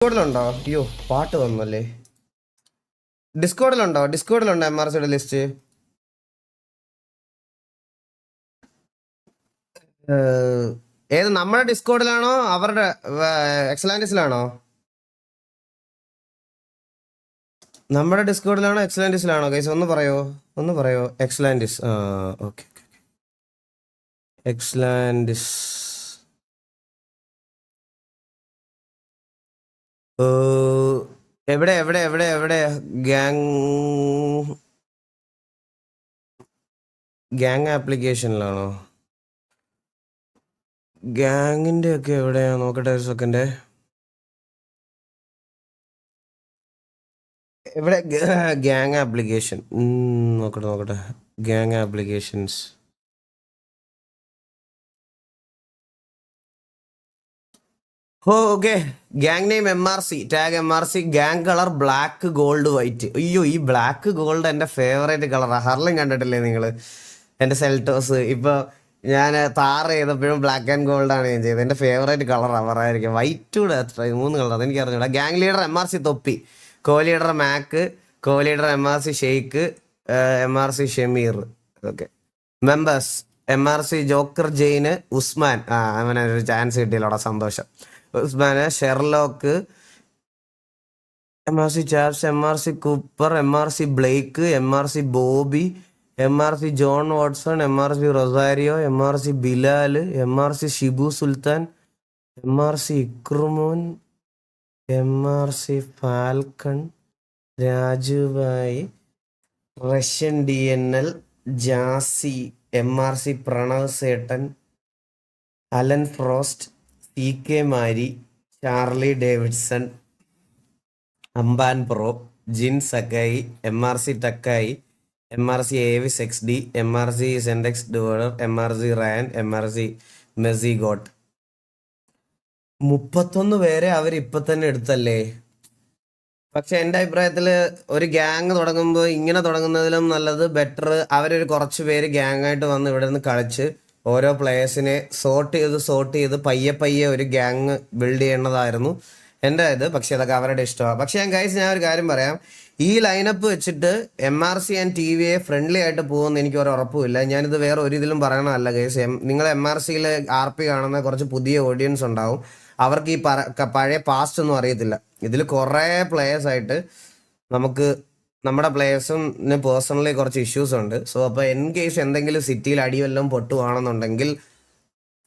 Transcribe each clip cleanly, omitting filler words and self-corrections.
ഡിസ്കോഡിലുണ്ടോ? അയ്യോ പാട്ട് വന്നല്ലേ. ഡിസ്കോഡിലുണ്ടോ MRCയുടെ ലിസ്റ്റ്? ഏത് നമ്മുടെ ഡിസ്കോഡിലാണോ അവരുടെ എക്സലാൻഡിസിലാണോ? നമ്മുടെ ഡിസ്കോഡിലാണോ എക്സലാൻഡിസിലാണോ ഗൈസ്? ഒന്ന് പറയോ എക്സലാൻഡിസ്. ഓക്കെ എക്സലാൻഡിസ്. എവിടെ ഗ്യാങ് ആപ്ലിക്കേഷനിലാണോ? ഗ്യാങ്ങിന്റെ ഒക്കെ എവിടെയാ നോക്കട്ടെ ഒരു സെക്കൻഡ്. എവിടെ ഗ്യാങ് ആപ്ലിക്കേഷൻ? നോക്കട്ടെ gang applications. Okay, gang name MRC, tag MRC, gang colour black gold white. അയ്യോ, ഈ ബ്ലാക്ക് ഗോൾഡ് എൻ്റെ ഫേവറേറ്റ് കളറാണ്. ഹർലിൻ കണ്ടിട്ടില്ലേ നിങ്ങൾ? എൻ്റെ സെൽറ്റോസ് ഇപ്പൊ ഞാൻ താർ ചെയ്തപ്പോഴും ബ്ലാക്ക് ആൻഡ് ഗോൾഡ് ആണ് ഞാൻ ചെയ്തത്. എൻ്റെ ഫേവറേറ്റ് കളറാണ് പറയായിരിക്കും. വൈറ്റ് കൂടെ എത്ര 3 കളർ എനിക്ക് അറിഞ്ഞൂടാ. ഗ്യാങ് ലീഡർ MRC തൊപ്പി, co leader Mack, co leader MRC Sheikh, MRC Shameer. Okay, members MRC joker Jain, Usman. അവനെ ഒരു ചാൻസ് കിട്ടിയല്ലോടാ, സന്തോഷം. Usman, Sherlock, MRC Chaps, MRC Cooper, MRC Blake, MRC Bobby, MRC John Watson, MRC Rosario, MRC Bilal, MRC Shibu Sultan, MRC Ikrumon, MRC Falcon, Rajubhai, Russian DNL, Jassi, MRC Pranav സേട്ടൻ, Alan Frost, CK Mari, Charlie Davidson, അംബാൻ pro, Jin Sakai, MRC Takai, MRC Avis XD, MRC Sendex ഡുവർ, MRC Ran, MRC Messi goat. 31 പേരെ അവരിപ്പൊ തന്നെ എടുത്തല്ലേ. പക്ഷെ എൻ്റെ അഭിപ്രായത്തിൽ ഒരു gang തുടങ്ങുമ്പോൾ ഇങ്ങനെ തുടങ്ങുന്നതിലും നല്ലത് ബെറ്റർ അവരൊരു കുറച്ച് പേര് ഗ്യാങ് ആയിട്ട് വന്ന് ഇവിടെ നിന്ന് കളിച്ച് ഓരോ പ്ലേയേഴ്സിനെ സോർട്ട് ചെയ്ത് പയ്യെ ഒരു ഗ്യാങ് ബിൽഡ് ചെയ്യേണ്ടതായിരുന്നു എൻ്റെ ഇത്. പക്ഷെ അതൊക്കെ അവരുടെ ഇഷ്ടമാണ്. പക്ഷെ ഞാൻ ഒരു കാര്യം പറയാം, ഈ ലൈനപ്പ് വെച്ചിട്ട് MRC ആൻഡ് TVA ഫ്രണ്ട്ലി ആയിട്ട് പോകുമെന്ന് എനിക്ക് ഒരു ഉറപ്പുമില്ല. ഞാനിത് വേറെ ഒരു ഇതിലും പറയണമല്ല ഗൈസ്. നിങ്ങൾ MRCയിൽ RP കാണുന്ന കുറച്ച് പുതിയ ഓഡിയൻസ് ഉണ്ടാവും, അവർക്ക് ഈ പഴയ പാസ്റ്റ് ഒന്നും അറിയത്തില്ല. ഇതിൽ കുറേ പ്ലേയേഴ്സായിട്ട് നമുക്ക് നമ്മുടെ പ്ലേയേഴ്സിന് പേഴ്സണലി കുറച്ച് ഇഷ്യൂസ് ഉണ്ട്. സോ അപ്പോൾ ഇൻ കേസ് എന്തെങ്കിലും സിറ്റിയിൽ അടിവെല്ലാം പൊട്ടുവാണെന്നുണ്ടെങ്കിൽ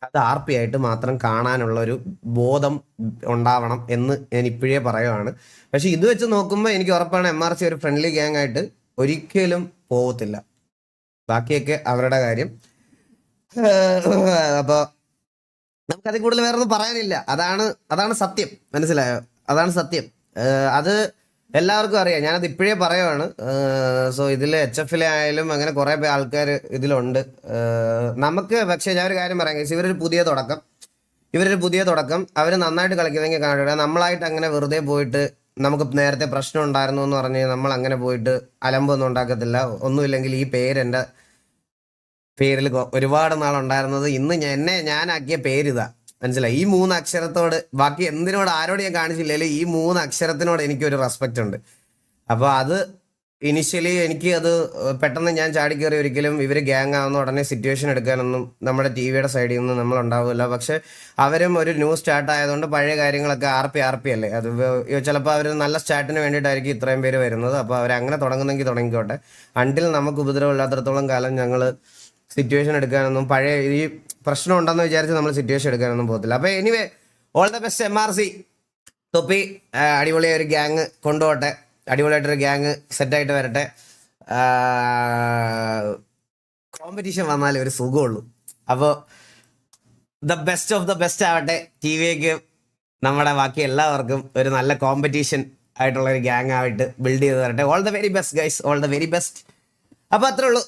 അത് RP ആയിട്ട് മാത്രം കാണാനുള്ള ഒരു ബോധം ഉണ്ടാവണം എന്ന് ഞാൻ ഇപ്പോഴേ പറയുവാണ്. പക്ഷെ ഇത് വെച്ച് നോക്കുമ്പോൾ എനിക്ക് ഉറപ്പാണ് MRC ഒരു ഫ്രണ്ട്ലി ഗ്യാങ് ആയിട്ട് ഒരിക്കലും പോകത്തില്ല. ബാക്കിയൊക്കെ അവരുടെ കാര്യം. അപ്പോൾ നമുക്കതിൽ കൂടുതൽ വേറെ ഒന്നും പറയാനില്ല. അതാണ് സത്യം, മനസ്സിലായോ? അതാണ് സത്യം. അത് എല്ലാവർക്കും അറിയാം. ഞാനത് ഇപ്പോഴേ പറയുവാണ്. സോ ഇതിൽ HF ആയാലും അങ്ങനെ കുറേ ആൾക്കാർ ഇതിലുണ്ട് നമുക്ക്. പക്ഷേ ഞാൻ ഒരു കാര്യം പറയാം, ഇവരൊരു പുതിയ തുടക്കം അവർ നന്നായിട്ട് കളിക്കുന്നെങ്കിൽ കാണുക. നമ്മളായിട്ട് അങ്ങനെ വെറുതെ പോയിട്ട് നമുക്ക് നേരത്തെ പ്രശ്നം ഉണ്ടായിരുന്നു എന്ന് പറഞ്ഞ് നമ്മൾ അങ്ങനെ പോയിട്ട് അലമ്പൊന്നും ഉണ്ടാക്കത്തില്ല. ഒന്നുമില്ലെങ്കിൽ ഈ പേരെൻ്റെ പേരിൽ ഒരുപാട് നാളുണ്ടായിരുന്നത് ഇന്ന് ഞാനാക്കിയ പേരിതാ, മനസ്സിലായി? ഈ 3 അക്ഷരത്തോട്, ബാക്കി എന്തിനോട് ആരോട് ഞാൻ കാണിച്ചില്ലെങ്കിലും ഈ 3 അക്ഷരത്തിനോട് എനിക്കൊരു റെസ്പെക്റ്റ് ഉണ്ട്. അപ്പോൾ അത് ഇനിഷ്യലി എനിക്ക് അത് പെട്ടെന്ന് ഞാൻ ചാടിക്കയറി ഒരിക്കലും ഇവർ ഗ്യാങ് ആവുന്ന ഉടനെ സിറ്റുവേഷൻ എടുക്കാനൊന്നും നമ്മുടെ TVയുടെ സൈഡിൽ നിന്ന് നമ്മളുണ്ടാവില്ല. പക്ഷെ അവരും ഒരു ന്യൂ സ്റ്റാർട്ട് ആയതുകൊണ്ട് പഴയ കാര്യങ്ങളൊക്കെ RP അല്ലേ, അത് ചിലപ്പോൾ അവർ നല്ല സ്റ്റാർട്ടിന് വേണ്ടിയിട്ടായിരിക്കും ഇത്രയും പേര് വരുന്നത്. അപ്പോൾ അവരങ്ങനെ തുടങ്ങുന്നെങ്കിൽ തുടങ്ങിക്കോട്ടെ. അണ്ടിൽ നമുക്ക് ഉപദ്രവമില്ലാത്തടത്തോളം കാലം ഞങ്ങൾ സിറ്റുവേഷൻ എടുക്കാനൊന്നും, പഴയ ഈ പ്രശ്നം ഉണ്ടെന്ന് വിചാരിച്ച് നമ്മൾ സിറ്റുവേഷൻ എടുക്കാനൊന്നും പോകത്തില്ല. അപ്പോൾ anyway, all the best MRC. തൊപ്പി അടിപൊളിയായ ഒരു ഗ്യാങ് കൊണ്ടുപോട്ടെ, അടിപൊളിയായിട്ടൊരു ഗ്യാങ് സെറ്റായിട്ട് വരട്ടെ. കോമ്പറ്റീഷൻ വന്നാലേ ഒരു സുഖമുള്ളൂ. അപ്പോൾ the best of the best ആവട്ടെ. TVക്ക് നമ്മുടെ ബാക്കി എല്ലാവർക്കും ഒരു നല്ല കോമ്പറ്റീഷൻ ആയിട്ടുള്ള ഒരു ഗ്യാങ് ആയിട്ട് ബിൽഡ് ചെയ്ത് തരട്ടെ. All the very best guys, all the very best. അപ്പൊ അത്രേ ഉള്ളൂ.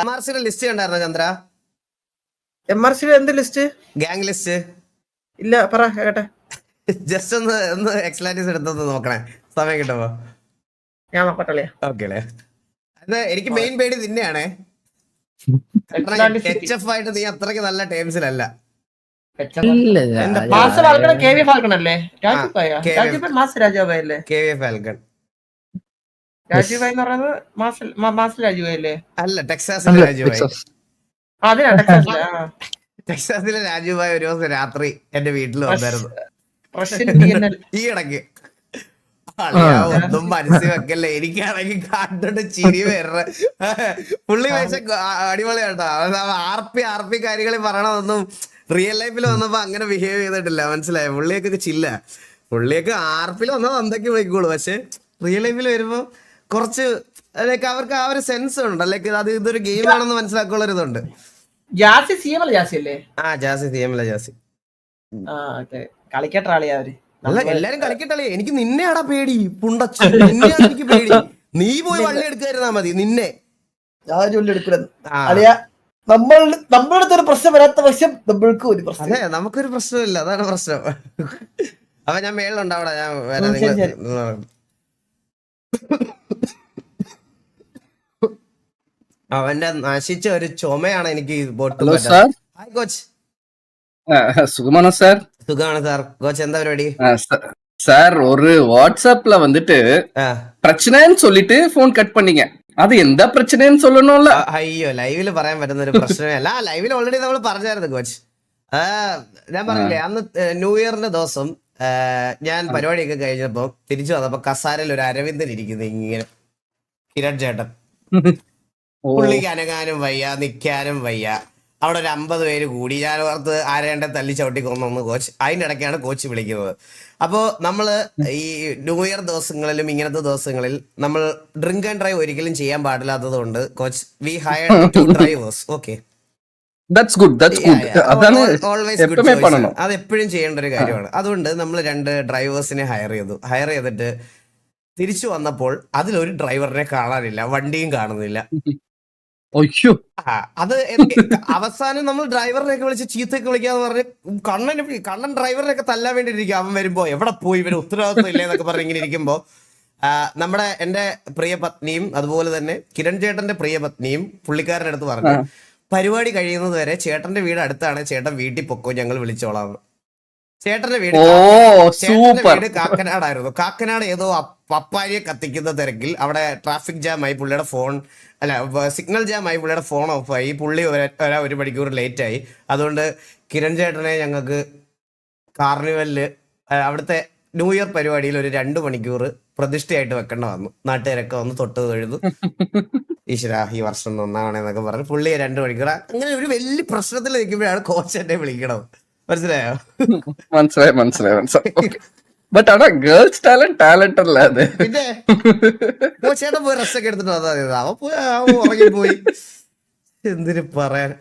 MRCയുടെ ലിസ്റ്റ് കണ്ടായിരുന്നോ ചന്ദ്ര? MRCയുടെ എന്ത് ലിസ്റ്റ്? ഗ്യാങ് ലിസ്റ്റ് ഇല്ല, പറ കേട്ടെ. ജസ്റ്റ് ഒന്ന് എക്സലാൻഡീസ് എടുത്തൊന്ന് നോക്കണേ, സമയം കിട്ടുമ്പോ. ഞാൻ നോക്കട്ടെ. ഓക്കെ അല്ലേ? അത് എനിക്ക് മെയിൻ പേടി നിന്നെയാണേ. HF ആയിട്ട് നീ അത്രയ്ക്ക് നല്ല ടേംസിലല്ല. ഇല്ല മാസ് ഫാൽക്കൺ KV ഫാൽക്കൺ അല്ലേ? രാജു ഭായ KV. രാജു ഭായ് മാസ് രാജു ഭായ് അല്ലേ? KV ഫാൽക്കൺ രാജു ഭായ് എന്ന് പറയുന്നത് മാസ് രാജു ഭായ് അല്ലേ? അല്ല, ടെക്സാസിലെ രാജുഭായി. അതിനാ ടെക്സാസിലെ. ടെക്സാസിലെ രാജുഭായി ഒരു ദിവസം രാത്രി എന്റെ വീട്ടിൽ വന്നായിരുന്നു റഷ്യൻ DNL. ഈ ഇടയ്ക്ക്. ഒന്നും മനസ്സിൽ വെക്കല്ലേ, എനിക്കാണെങ്കിൽ കണ്ടിട്ട് ചിരി വരണ. പുള്ളി പക്ഷെ അടിപൊളിയാട്ടോ. ആർപി കാര്യങ്ങളിൽ പറയണതൊന്നും റിയൽ ലൈഫിൽ വന്നപ്പോ അങ്ങനെ ബിഹേവ് ചെയ്തിട്ടില്ല, മനസ്സിലായോ? പുള്ളിയൊക്കെ ചില്ല. പുള്ളിയൊക്കെ ആർപിൽ വന്നാൽ എന്തൊക്കെ വിളിക്കുള്ളൂ, പക്ഷെ റിയൽ ലൈഫിൽ വരുമ്പോ കുറച്ച് ലൈക്ക് അവർക്ക് ആ ഒരു സെൻസ് ഉണ്ട്, ലൈക്ക് അത് ഇതൊരു ഗെയിം ആണെന്ന് മനസ്സിലാക്കുള്ള ഒരു ഇതുണ്ട്. ജാസി CML ജാസി അല്ലേ? ജാസി CML ജാസി. കളിക്കട്ടെ ആളിയാ അവര്. അല്ല, എല്ലാരും കളിക്കട്ടല്ലേ. എനിക്ക് നിന്നെയാടാ പേടി, പുണ്ടച്ചു. നിന്നെയാണ് എനിക്ക് പേടി. നീ പോയി വള്ളി എടുക്കാതിരുന്നാ മതി നിന്നെ. നമ്മളുടെ ഒരു പ്രശ്നം വരാത്ത പക്ഷം നമ്മൾക്ക് ഒരു പ്രശ്നം. അതെ, നമുക്കൊരു പ്രശ്നമില്ല, അതാണ് പ്രശ്നം. അപ്പൊ ഞാൻ മേളിലുണ്ട് അവിടെ, ഞാൻ അവന്റെ നശിച്ച ഒരു ചുമയാണ് എനിക്ക്. Hi coach. സുഖമാണോ സാർ? സുഖമാണ് സാർ. കോച്ച് എന്താ പരിപാടി? சார் ஒரு வாட்ஸ்அப்ல வந்துட்டு பிரச்சனைன்னு சொல்லிட்டு போன் கட் பண்ணீங்க. அது எந்த பிரச்சனைன்னு சொல்லணும்ல. അയ്യോ, ലൈവില് പറയാൻ പറ്റുന്ന ഒരു പ്രശ്നമല്ല. ലൈവിൽ ഓൾറെഡി നമ്മൾ പറഞ്ഞായിരുന്നു കോച്ച്. ഞാൻ പറഞ്ഞില്ലേ, അന്ന് ന്യൂ ഇയറിന്റെ ദിവസം ഞാൻ പരിപാടിയൊക്കെ കഴിഞ്ഞപ്പോ തിരിച്ചു വന്നപ്പോ കസാരയിൽ ഒരു അരവിന്ദൻ ഇരിക്കുന്നു ഇങ്ങനെ, കിരൺ ചേട്ടൻ. പുള്ളിക്ക് അനങ്ങാനും വയ്യ, നിക്കാനും വയ്യ. അവിടെ ഒരു 50 പേര് കൂടി. ഞാൻ ഓർത്ത് ആരേണ്ട തല്ലി ചവിട്ടി കൊന്നു കോച്ച്. അതിന്റെ ഇടയ്ക്കാണ് കോച്ച് വിളിക്കുന്നത്. അപ്പോൾ നമ്മള് ഈ ന്യൂ ഇയർ ദിവസങ്ങളിലും ഇങ്ങനത്തെ ദിവസങ്ങളിൽ നമ്മൾ ഡ്രിങ്ക് ആൻഡ് ഡ്രൈവ് ഒരിക്കലും ചെയ്യാൻ പാടില്ലാത്തത് കൊണ്ട് coach we hired 2 drivers. Okay, അത് എപ്പോഴും ചെയ്യേണ്ട ഒരു കാര്യമാണ്. അതുകൊണ്ട് നമ്മൾ 2 ഡ്രൈവേഴ്സിനെ ഹയർ ചെയ്തിട്ട് തിരിച്ചു വന്നപ്പോൾ അതിലൊരു ഡ്രൈവറിനെ കാണാനില്ല, വണ്ടിയും കാണുന്നില്ല. അത് അവസാനം നമ്മൾ ഡ്രൈവറിനെയൊക്കെ വിളിച്ച് ചീത്തയൊക്കെ വിളിക്കാന്ന് പറഞ്ഞ് കണ്ണൻ ഡ്രൈവറിനെയൊക്കെ തല്ലാൻ വേണ്ടിയിരിക്കും. അവൻ വരുമ്പോ എവിടെ പോയി, ഇവര് ഉത്തരവാദിത്വം ഇല്ലേ എന്നൊക്കെ പറഞ്ഞ് ഇങ്ങനെ ഇരിക്കുമ്പോ എന്റെ പ്രിയ പത്നിയും അതുപോലെ തന്നെ കിരൺ ചേട്ടന്റെ പ്രിയ പത്നിയും പുള്ളിക്കാരൻ്റെ അടുത്ത് പറഞ്ഞു, പരിപാടി കഴിയുന്നത് വരെ ചേട്ടന്റെ വീട് അടുത്താണ്, ചേട്ടൻ വീട്ടിൽ പൊക്കോ, ഞങ്ങൾ വിളിച്ചോളാം. ചേട്ടന്റെ വീട് കാക്കനാടായിരുന്നു. കാക്കനാട് ഏതോ പപ്പാരിയെ കത്തിക്കുന്ന തിരക്കിൽ അവിടെ ട്രാഫിക് ജാം ആയി, പുള്ളിയുടെ ഫോൺ സിഗ്നൽ ജാം ആയി, പുള്ളിയുടെ ഫോൺ ഓഫായി, പുള്ളി 1 മണിക്കൂർ ലേറ്റ് ആയി. അതുകൊണ്ട് കിരൺ ചേട്ടനെ ഞങ്ങൾക്ക് കാർണിവലില് അവിടുത്തെ ന്യൂ ഇയർ പരിപാടിയിൽ ഒരു 2 മണിക്കൂർ പ്രതിഷ്ഠയായിട്ട് വെക്കേണ്ട വന്നു. നാട്ടുകാരൊക്കെ വന്ന് തൊട്ട് തൊഴുതു, ഈശ്വര ഈ വർഷം നന്നാവണേന്നൊക്കെ പറഞ്ഞ് പുള്ളിയെ 2 മണിക്കൂർ. അങ്ങനെ ഒരു വലിയ പ്രശ്നത്തിൽ നിൽക്കുമ്പോഴാണ് കോച്ച് എന്നെ വിളിക്കണത്. മനസ്സിലായോ? മനസ്സിലായി. ബട്ട് ആടാ ഗേൾസ് ടാലന്റ് അല്ല അത്. പിന്നെ ചേട്ടൻ പോയി റെസ്റ്റ് ഒക്കെ എടുത്തിട്ട് അവൻ പോയി ഉറങ്ങിപ്പോയി. എന്തിനു പറയാൻ.